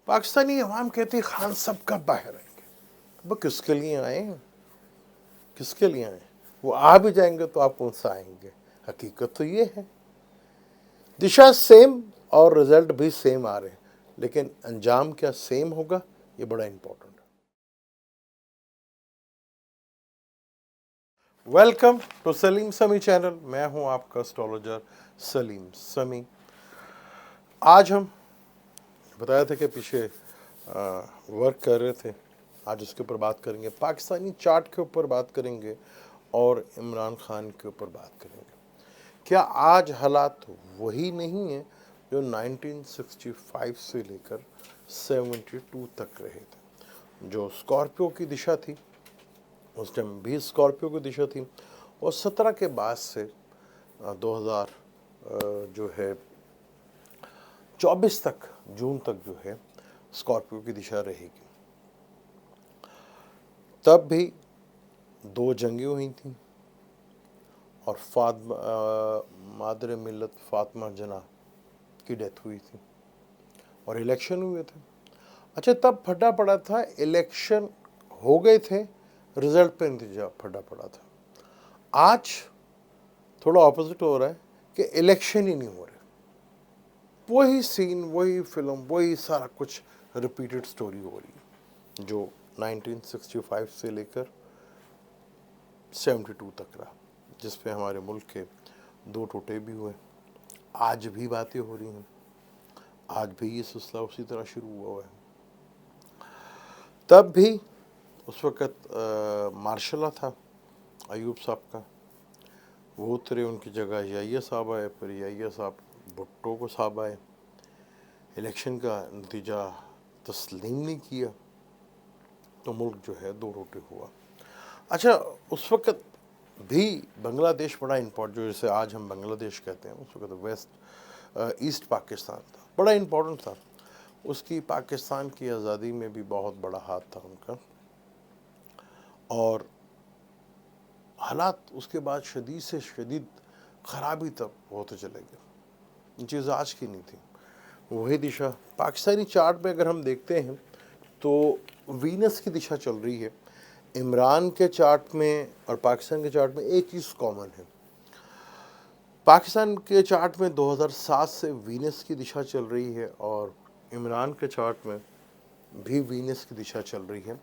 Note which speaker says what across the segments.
Speaker 1: पाकिस्तानी अवाम कहती है खान साहब कब बाहर आएंगे। वो किसके लिए आए हैं, किसके लिए आए? वो आ भी जाएंगे तो आप कौन सा आएंगे। हकीकत तो ये है, दिशा सेम और रिजल्ट भी सेम आ रहे हैं, लेकिन अंजाम क्या सेम होगा, ये बड़ा इंपॉर्टेंट है। वेलकम टू सलीम समी चैनल। मैं हूं आपका एस्ट्रोलॉजर सलीम समी। आज हम बताया था कि पीछे वर्क कर रहे थे, आज उसके ऊपर बात करेंगे, पाकिस्तानी चार्ट के ऊपर बात करेंगे और इमरान खान के ऊपर बात करेंगे। क्या आज हालात वही नहीं है जो 1965 से लेकर 72 तक रहे थे। जो स्कॉर्पियो की दिशा थी, उस टाइम भी स्कॉर्पियो की दिशा थी, और 17 के बाद से 2000 जो है 24 तक, जून तक जो है स्कॉर्पियो की दिशा रहेगी। तब भी दो जंगें हुई थी और मादर मिल्लत फातिमा जना की डेथ हुई थी और इलेक्शन हुए थे। अच्छा, तब फटा पड़ा था, इलेक्शन हो गए थे, रिजल्ट पे नतीजा फटा पड़ा था। आज थोड़ा ऑपोजिट हो रहा है कि इलेक्शन ही नहीं हो रहे, वही सीन, वही फिल्म, वही सारा कुछ रिपीटेड स्टोरी हो रही है जो 1965 से लेकर 72 तक रहा, जिसपे हमारे मुल्क के दो टोटे भी हुए। आज भी बातें हो रही हैं, आज भी ये सिलसिला उसी तरह शुरू हुआ है। तब भी उस वक़्त मार्शल था अयूब साहब का, वो उतरे, उनकी जगह याहिया साहब आए, फिर याहिया साहब भुट्टो को साहब आए। इलेक्शन का नतीजा तस्लीम नहीं किया तो मुल्क जो है दो टोटे हुआ। अच्छा, उस वक़्त भी बांग्लादेश बड़ा इम्पोर्टेंट, जो जैसे आज हम बांग्लादेश कहते हैं, उस वक़्त वेस्ट ईस्ट पाकिस्तान था, बड़ा इम्पोर्टेंट था। उसकी पाकिस्तान की आज़ादी में भी बहुत बड़ा हाथ था उनका, और हालात उसके बाद शदीद से शदीद ख़राबी तक होते चले गए। ये चीज़ आज की नहीं थी। वही दिशा पाकिस्तानी चार्ट में अगर हम देखते हैं तो वीनस की दिशा चल रही है। इमरान के चार्ट में और पाकिस्तान के चार्ट में एक चीज़ कॉमन है। पाकिस्तान के चार्ट में 2007 से वीनस की दिशा चल रही है और इमरान के चार्ट में भी वीनस की दिशा चल रही है।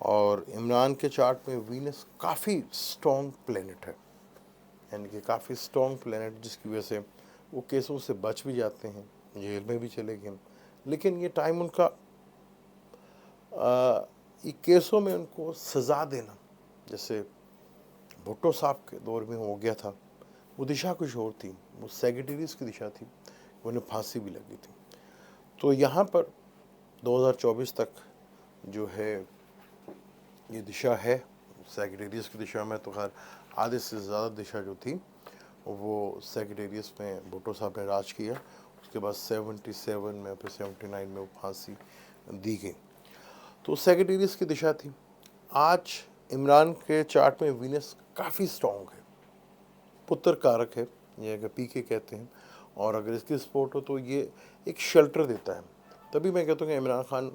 Speaker 1: और इमरान के चार्ट में वीनस काफ़ी स्ट्रॉन्ग प्लेनेट है, यानी कि काफ़ी स्ट्रॉन्ग प्लेनेट, जिसकी वजह से वो केसों से बच भी जाते हैं, जेल में भी चले गए। लेकिन ये टाइम उनका ये केसों में उनको सज़ा देना, जैसे भुट्टो साहब के दौर में हो गया था, वो दिशा कुछ और थी, वो सेक्रेटरीज की दिशा थी, उन्हें फांसी भी लगी थी। तो यहाँ पर 2024 तक जो है ये दिशा है, सेक्रेटरीज की दिशा में तो खैर आधे से ज़्यादा दिशा जो थी वो सेक्रेटरीज में भुट्टो साहब ने राज किया। उसके बाद 77 में, फिर 79 में वो फांसी दी गई। तो सेक्रेटरीज की दिशा थी। आज इमरान के चार्ट में वीनस काफ़ी स्ट्रॉन्ग है, पुत्र कारक है, ये अगर पीके कहते हैं, और अगर इसकी सपोर्ट हो तो ये एक शेल्टर देता है। तभी मैं कहता हूँ कि इमरान खान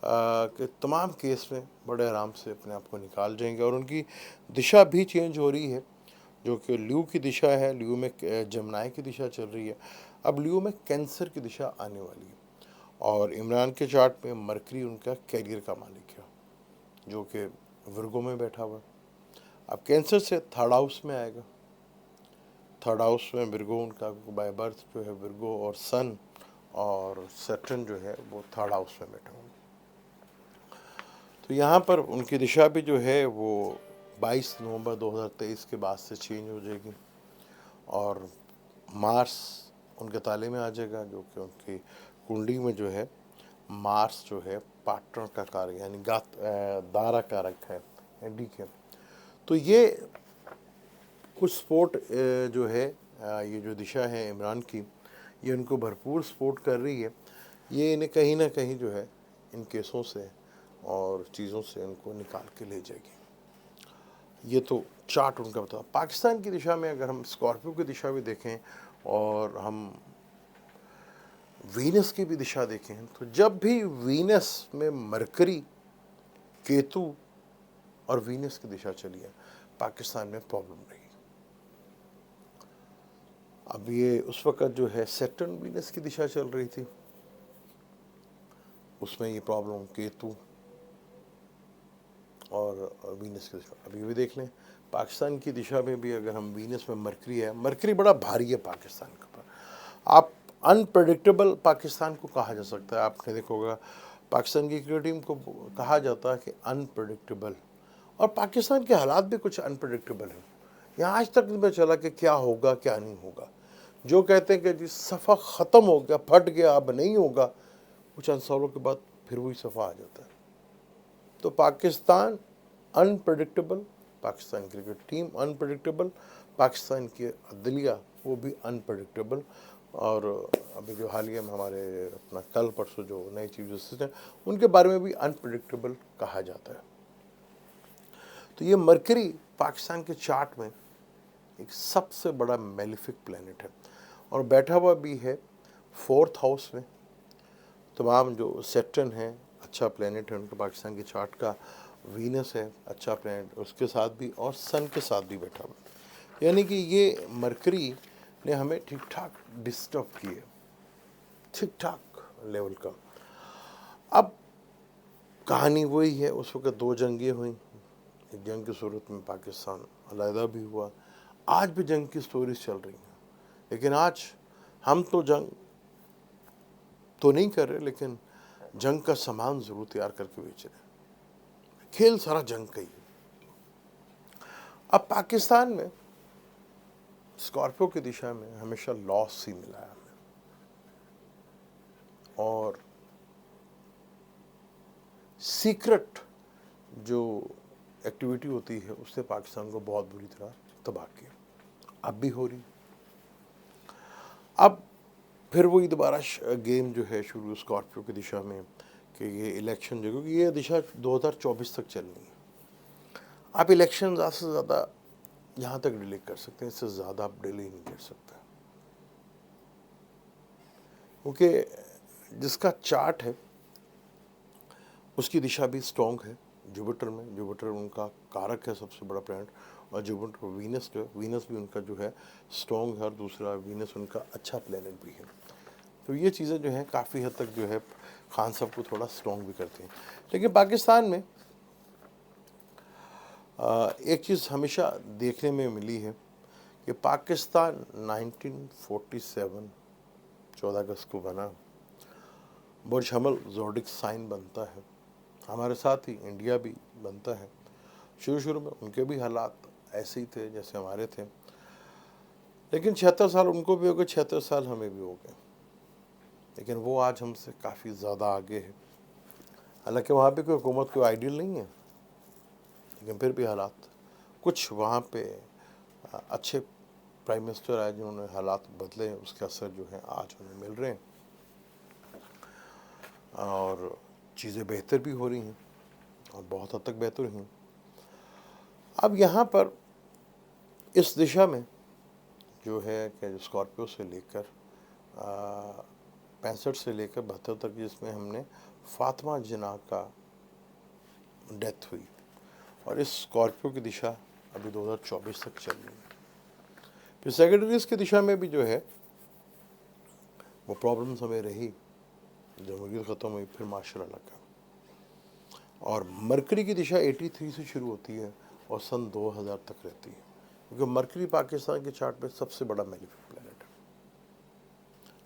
Speaker 1: के तमाम केस में बड़े आराम से अपने आप को निकाल जाएंगे। और उनकी दिशा भी चेंज हो रही है, जो कि ल्यू की दिशा है, ल्यू में जमनाई की दिशा चल रही है, अब ल्यू में कैंसर की दिशा आने वाली है। और इमरान के चार्ट में मरकरी उनका कैरियर का मालिक है, जो कि वर्गो में बैठा हुआ है। अब कैंसर से थर्ड हाउस में आएगा, थर्ड हाउस में विर्गो उनका बाय बर्थ जो है विर्गो, और सन और सैटर्न जो है वो थर्ड हाउस में बैठे होंगे। तो यहाँ पर उनकी दिशा भी जो है वो 22 नवंबर 2023 के बाद से चेंज हो जाएगी, और मार्स उनके ताले में आ जाएगा, जो कि उनकी कुंडली में जो है मार्स जो है पार्टनर का कारक, यानी दारा कारक है, डी के। तो ये कुछ सपोर्ट जो है, ये जो दिशा है इमरान की, ये उनको भरपूर सपोर्ट कर रही है। ये इन्हें कहीं ना कहीं जो है इन केसों से और चीज़ों से उनको निकाल के ले जाएगी। ये तो चार्ट उनका बताओ। पाकिस्तान की दिशा में अगर हम स्कॉर्पियो की दिशा भी देखें और हम वीनस की भी दिशा देखें तो जब भी वीनस में मरकरी, केतु और वीनस की दिशा चली है, पाकिस्तान में प्रॉब्लम रही। अब ये उस वक्त जो है सैटर्न वीनस की दिशा चल रही थी, उसमें ये प्रॉब्लम केतु और वीनस की दिशा। अभी भी देख लें पाकिस्तान की दिशा में भी अगर हम वीनस में मरकरी है, मरकरी बड़ा भारी है पाकिस्तान के ऊपर। आप अनप्रडिक्टेबल पाकिस्तान को कहा जा सकता है। आपने देखा होगा पाकिस्तान की क्रिकेट टीम को कहा जाता है कि अनप्रडिक्टेबल, और पाकिस्तान के हालात भी कुछ अनप्रडिक्टेबल हैं। यहाँ आज तक नहीं पता चला कि क्या होगा क्या नहीं होगा। जो कहते हैं कि जी सफ़ा ख़त्म हो गया, फट गया, अब नहीं होगा, कुछ चंद सालों के बाद फिर वही सफ़ा आ जाता है। तो Pakistan unpredictable, Pakistan cricket team unpredictable, Pakistan की अदलिया वो भी अनप्रडिक्टेबल। और अभी जो हालिया में हमारे अपना कल परसों जो नए चीफ जस्टिस हैं, उनके बारे में भी अनप्रडिक्टेबल कहा जाता है। तो ये मरकरी पाकिस्तान के चार्ट में एक सबसे बड़ा मेलिफिक प्लैनेट है और बैठा हुआ भी है 4th हाउस में। तमाम जो सैटर्न है अच्छा प्लैनेट है उनका, पाकिस्तान के चार्ट का वीनस है अच्छा प्लैनेट, उसके साथ भी और सन के साथ भी बैठा हुआ है। यानी कि ये मरकरी ने हमें ठीक ठाक डिस्टर्ब किए, ठीक ठाक लेवल का। अब कहानी वही है, उस वक्त 2 जंगें हुई, एक जंग की सूरत में पाकिस्तान अलहदा भी हुआ, आज भी जंग की स्टोरीज चल रही हैं। लेकिन आज हम तो जंग तो नहीं कर रहे, लेकिन जंग का सामान ज़रूर तैयार करके बेच रहे हैं। खेल सारा जंग का ही है। अब पाकिस्तान में स्कॉर्पियो की दिशा में हमेशा लॉस ही मिला है हमें, और सीक्रेट जो एक्टिविटी होती है उससे पाकिस्तान को बहुत बुरी तरह तबाह किया, अब भी हो रही। अब फिर वही दोबारा गेम जो है शुरू स्कॉर्पियो की दिशा में कि ये इलेक्शन जो, क्योंकि ये दिशा 2024 तक चलनी है। आप इलेक्शन ज़्यादा से ज़्यादा यहाँ तक डिले कर सकते हैं, इससे ज़्यादा आप डिले नहीं कर सकते, क्योंकि जिसका चार्ट है उसकी दिशा भी स्ट्रॉन्ग है जुपिटर में। जुपिटर उनका कारक है, सबसे बड़ा प्लैनेट, और जुपिटर वीनस जो, वीनस भी उनका जो है स्ट्रॉन्ग है, और दूसरा वीनस उनका अच्छा प्लैनेट भी है। तो ये चीज़ें जो हैं काफ़ी हद तक जो है खान साहब को थोड़ा स्ट्रॉन्ग भी करती हैं। लेकिन पाकिस्तान में एक चीज़ हमेशा देखने में मिली है कि पाकिस्तान 1947 14 अगस्त को बना, बुर्ज हमल ज़ोडिक साइन बनता है, हमारे साथ ही इंडिया भी बनता है। शुरू में उनके भी हालात ऐसे ही थे जैसे हमारे थे, लेकिन 76 साल उनको भी हो गए, 76 साल हमें भी हो गए, लेकिन वो आज हमसे काफ़ी ज़्यादा आगे है। हालांकि वहाँ पे कोई हुकूमत कोई आइडियल नहीं है, लेकिन फिर भी हालात कुछ वहाँ पे अच्छे प्राइम मिनिस्टर आए जिन्होंने हालात बदले, उसके असर जो हैं आज उन्हें मिल रहे हैं और चीज़ें बेहतर भी हो रही हैं और बहुत हद तक बेहतर हुई। अब यहाँ पर इस दिशा में जो है कि स्कॉर्पियो से लेकर 65 से लेकर 72 तक, जिसमें हमने फातिमा जिन्ना का डेथ हुई, और इस स्कॉर्पियो की दिशा अभी 2024 तक चल रही है। फिर सेक्रेटरीज की दिशा में भी जो है वो प्रॉब्लम्स हमें रही, जमहूरियत ख़त्म हुई, फिर माशरा लगा, और मरकरी की दिशा 83 से शुरू होती है और सन 2000 तक रहती है, क्योंकि मरकरी पाकिस्तान के चार्ट में सबसे बड़ा मेलिफिक प्लैनेट है।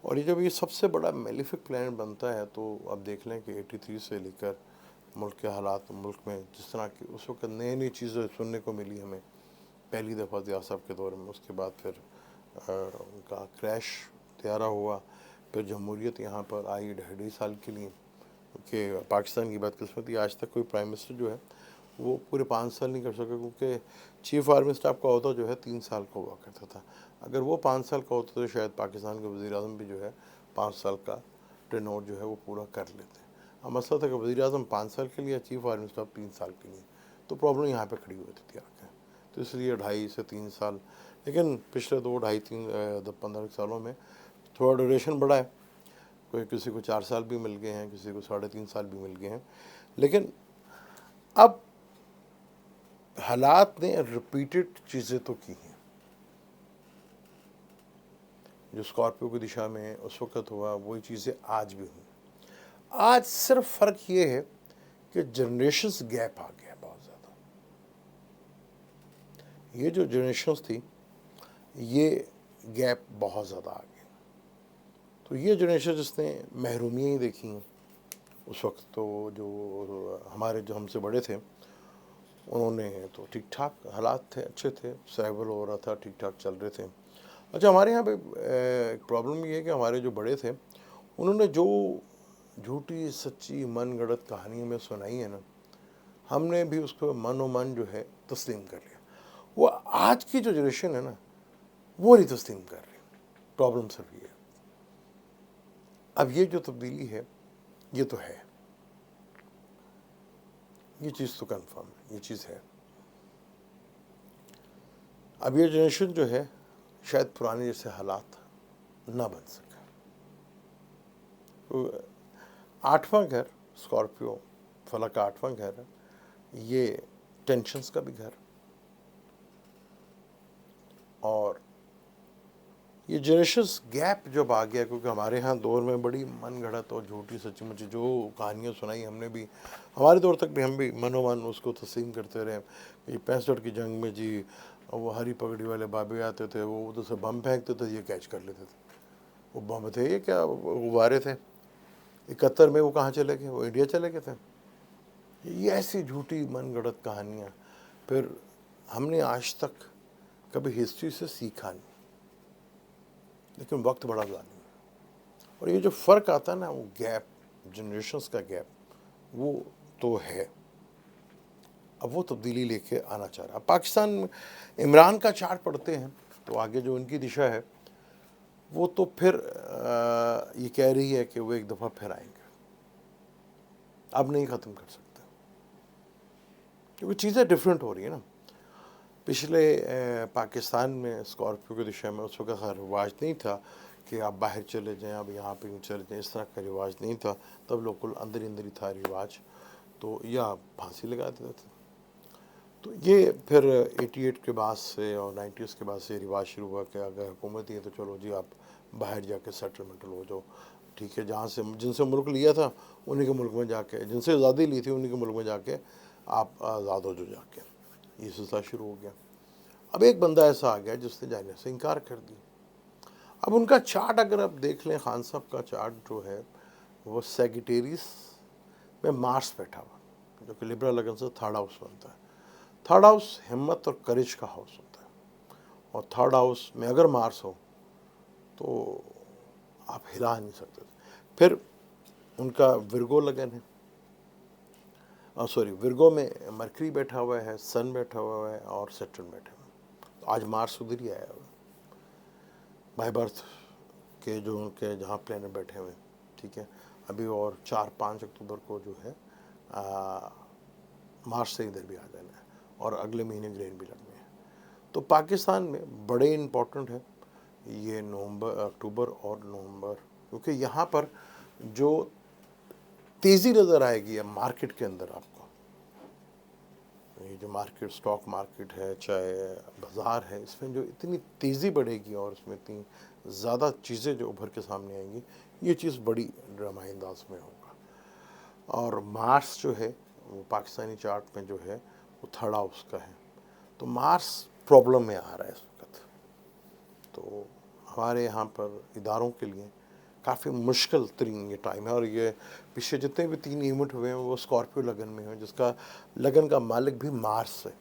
Speaker 1: और ये जब ये सबसे बड़ा मेलिफिक प्लैनेट बनता है तो अब देख लें कि 83 से लेकर मुल्क के हालात, मुल्क में जिस तरह की उस वक्त नई नई चीज़ें सुनने को मिली हमें पहली दफ़ा ज़िया साहब के दौर में, उसके बाद फिर उनका क्रैश त्यारा हुआ, फिर जमहूरियत यहाँ पर आई 2.5 साल के लिए, कि पाकिस्तान की बदकिस्मती आज तक कोई प्राइम मिनिस्टर जो है वो पूरे 5 साल नहीं कर सका, क्योंकि चीफ आर्मी स्टाफ का होता जो है 3 साल का हुआ करता था। अगर वो 5 साल का होता तो शायद पाकिस्तान के वज़ीर आज़म भी जो है 5 साल का टेन्योर जो है वो पूरा कर लेते। अब मसला था कि वज़ीर आज़म 5 साल के लिए, चीफ आर्मी स्टाफ 3 साल के लिए, तो प्रॉब्लम यहाँ पे खड़ी हुई थी आके, तो इसलिए 2.5 से 3 साल। लेकिन पिछले 2, 2.5, 3, 15 सालों में थोड़ा ड्यूरेशन बढ़ा है, कोई किसी को 4 साल भी मिल गए हैं, किसी को 3.5 साल भी मिल गए हैं। लेकिन अब हालात ने रिपीटेड चीज़ें तो की हैं। जो स्कॉर्पियो की दिशा में उस वक़्त हुआ, वही चीज़ें आज भी हुई। आज सिर्फ फ़र्क ये है कि जनरेशंस गैप आ गया बहुत ज़्यादा। ये जो जनरेशंस थी, ये गैप बहुत ज़्यादा आ गया। तो ये जनरेशन जिसने महरूमियाँ ही देखी हैं उस वक्त, तो जो हमारे जो हमसे बड़े थे उन्होंने तो ठीक ठाक हालात थे, अच्छे थे, सर्वाइवल हो रहा था, ठीक ठाक चल रहे थे। अच्छा, हमारे यहाँ पे एक प्रॉब्लम ये है कि हमारे जो बड़े थे उन्होंने जो झूठी सच्ची मन गढ़ंत कहानियाँ में सुनाई है ना, हमने भी उसको मन जो है तस्लीम कर लिया। वो आज की जो जनरेशन है ना, वो नहीं तस्लीम कर रही। प्रॉब्लम सिर्फ ये है। अब ये जो तब्दीली है, ये तो है, ये चीज़ तो कंफर्म है, ये चीज़ है। अब ये जनरेशन जो है शायद पुराने जैसे हालात ना बन सके। तो 8वां घर स्कॉर्पियो फलक का 8वां घर है, ये टेंशन्स का भी घर, और ये जनरेशंस गैप जब आ गया, क्योंकि हमारे यहाँ दौर में बड़ी मन गढ़ंत और झूठी सच्ची मुच्ची जो कहानियाँ सुनाई हमने भी, हमारे दौर तक भी हम भी मनोमन उसको तस्लीम करते रहे। ये 65 की जंग में जी वो हरी पगड़ी वाले बाबे आते थे, वो उधर से बम फेंकते थे, ये कैच कर लेते थे। वो बम थे ये क्या गुब्बारे थे। 71 में वो कहाँ चले गए, वो इंडिया चले गए थे। ये ऐसी झूठी मन गढ़ंत कहानियाँ फिर हमने आज तक कभी हिस्ट्री से सीखा नहीं, लेकिन वक्त बड़ा जालिम है। और ये जो फ़र्क आता है ना, वो गैप, जनरेशंस का गैप, वो तो है। अब वो तब्दीली लेके आना चाह रहा है। पाकिस्तान में इमरान का चार्ट पढ़ते हैं तो आगे जो उनकी दिशा है वो तो फिर ये कह रही है कि वो एक दफ़ा फिर आएंगे, अब नहीं ख़त्म कर सकते, क्योंकि चीज़ें डिफरेंट हो रही है ना। पिछले पाकिस्तान में स्कॉर्पियो की दिशा में उस वक्त रिवाज नहीं था कि आप बाहर चले जाएं, अब यहाँ पे चले जाएं, इस तरह का रिवाज नहीं था। तब लोकल अंदर ही था रिवाज, तो या फांसी लगा देते थे। तो ये फिर 88 के बाद से और 90s के बाद से रिवाज शुरू हुआ कि अगर हुकूमत ही है तो चलो जी आप बाहर जाके सेटलमेंट हो जाओ, ठीक है, जहाँ से जिनसे मुल्क लिया था उन्हीं के मुल्क में जाके, जिनसे आज़ादी ली थी उन्हीं के मुल्क में जाके आप आज़ाद हो जो जाके, ये सिलसिला शुरू हो गया। अब एक बंदा ऐसा आ गया जिसने जाने से इनकार कर दी। अब उनका चार्ट अगर आप देख लें, खान साहब का चार्ट जो है वो सेगिटेरियस में मार्स बैठा हुआ, जो कि लिब्रा लगन से थर्ड हाउस बनता है। थर्ड हाउस हिम्मत और करेज का हाउस होता है, और थर्ड हाउस में अगर मार्स हो तो आप हिला नहीं सकते। फिर उनका विर्गो लगन है, सॉरी विर्गो में मरकरी बैठा हुआ है, सन बैठा हुआ है और सेटर्न बैठा हुआ है। तो आज मार्स उधर ही आया हुआ बाय बर्थ के जो उनके जहाँ प्लेनेट बैठे हुए, ठीक है। अभी और 4-5 अक्टूबर को जो है मार्च से इधर भी आ जाना है, और अगले महीने ग्रेन भी लगने हैं। तो पाकिस्तान में बड़े इम्पोर्टेंट है ये नवंबर, अक्टूबर और नवंबर, क्योंकि यहाँ पर जो तेज़ी नज़र आएगी मार्केट के अंदर आपको, ये जो मार्केट, स्टॉक मार्केट है चाहे बाज़ार है, इसमें जो इतनी तेज़ी बढ़ेगी और इसमें इतनी ज़्यादा चीज़ें जो उभर के सामने आएंगी, ये चीज़ बड़ी ड्रामा अंदाज में होगा। और मार्स जो है वो पाकिस्तानी चार्ट में जो है वो थर्ड हाउस का है, तो मार्स प्रॉब्लम में आ रहा है इस वक्त। तो हमारे यहाँ पर इदारों के लिए काफ़ी मुश्किल तरीन ये टाइम है। और ये पिछले जितने भी 3 इवेंट हुए हैं वो स्कॉर्पियो लगन में हैं, जिसका लगन का मालिक भी मार्स है।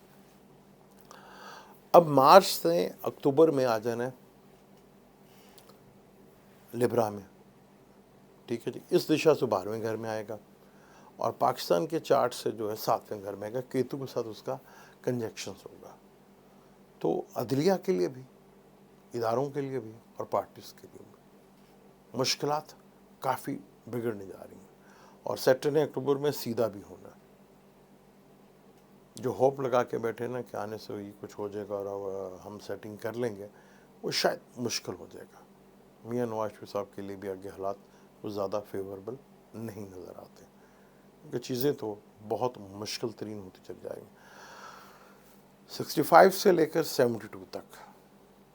Speaker 1: अब मार्च ने अक्टूबर में आ जाना है लिब्रा में, ठीक है जी। इस दिशा से 12वें घर में आएगा, और पाकिस्तान के चार्ट से जो है 7वें घर में आएगा, केतु के साथ उसका कंजक्शन होगा। तो अदलिया के लिए भी, इदारों के लिए भी और पार्टीज़ के लिए भी मुश्किलात काफ़ी बिगड़ने जा रही हैं। और सैटरडे अक्टूबर में सीधा भी होना है। जो होप लगा के बैठे ना कि आने से ही कुछ हो जाएगा और हम सेटिंग कर लेंगे, वो शायद मुश्किल हो जाएगा। मियाँ नवाज शरीफ साहब के लिए भी आगे हालात वो ज़्यादा फेवरेबल नहीं नज़र आते, क्योंकि चीज़ें तो बहुत मुश्किल तरीन होती चल जाएंगी। 65 से लेकर 72 तक,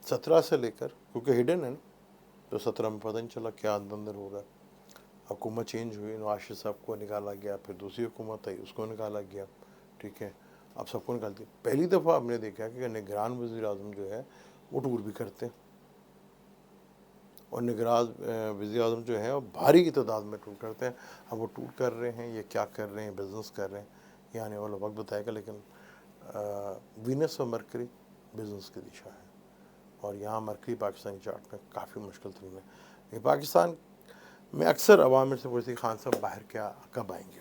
Speaker 1: 17 से लेकर, क्योंकि हिडन है ना, तो 17 में पता नहीं चला क्या अंदर हो रहा है। हुकूमत चेंज हुई, नवाज शरीफ साहब को निकाला गया, फिर दूसरी हुकूमत आई, उसको निकाला गया, ठीक है, अब सबको निकाल दिया। पहली दफ़ा हमने देखा कि निगरान वज़ीर आज़म जो है वो टूर भी करते हैं, और निगरान वज़ीर आज़म जो है वो भारी की तादाद में टूर करते हैं। अब वो टूर कर रहे हैं, ये क्या कर रहे हैं, बिज़नेस कर रहे हैं, ये आने वाला वक्त बताएगा। लेकिन वीनस और मरकरी बिज़नेस की दिशा है, और यहाँ मरकरी पाकिस्तानी चार्ट में काफ़ी मुश्किल तरीन है। ये पाकिस्तान में अक्सर अवाम से पूछती, खान साहब बाहर क्या कब आएंगे?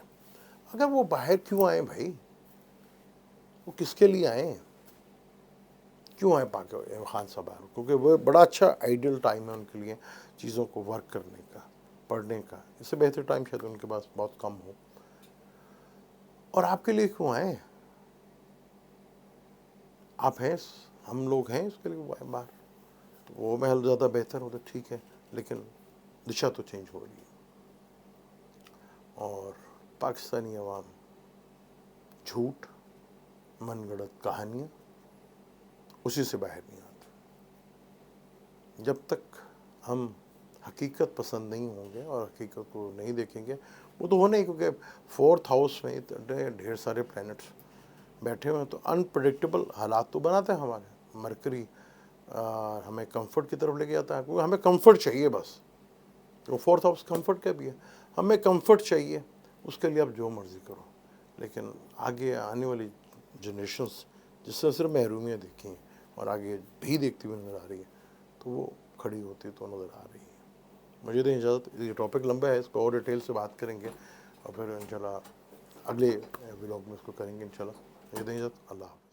Speaker 1: अगर वो बाहर क्यों आए भाई, वो किसके लिए आए, क्यों आए खान साहब बाहर? क्योंकि वो बड़ा अच्छा आइडियल टाइम है उनके लिए चीज़ों को वर्क करने का, पढ़ने का। इससे बेहतर टाइम शायद उनके पास बहुत कम हो। और आपके लिए क्यों आए? आप हैं, हम लोग हैं इसके लिए बाहर, तो वो महल ज़्यादा बेहतर हो तो ठीक है, लेकिन दिशा तो चेंज हो रही है, और पाकिस्तानी अवाम झूठ, मनगढ़ंत कहानियाँ, उसी से बाहर नहीं आते। जब तक हम हकीकत पसंद नहीं होंगे और हकीकत को नहीं देखेंगे, वो तो होना ही, क्योंकि 4th हाउस में इतने ढेर सारे प्लैनेट्स बैठे हुए हैं, तो अनप्रडिक्टेबल हालात तो बनाते हैं हमारे। मरकरी हमें कंफर्ट की तरफ लेके जाता है, क्योंकि हमें कंफर्ट चाहिए बस। तो 4th हाउस कंफर्ट का भी है, हमें कंफर्ट चाहिए, उसके लिए आप जो मर्ज़ी करो। लेकिन आगे आने वाली जनरेशन्स जिससे सिर्फ महरूमियाँ देखी हैं और आगे भी देखती हुई नज़र आ रही है, तो वो खड़ी होती तो नज़र आ रही है। मुझे दें इजाज़त, ये टॉपिक लंबा है, इसको और डिटेल से बात करेंगे, और फिर इंशाल्लाह अगले व्लॉग में इसको करेंगे इंशाल्लाह। मुझे दें इजाज़त, अल्लाह हाफ़िज़।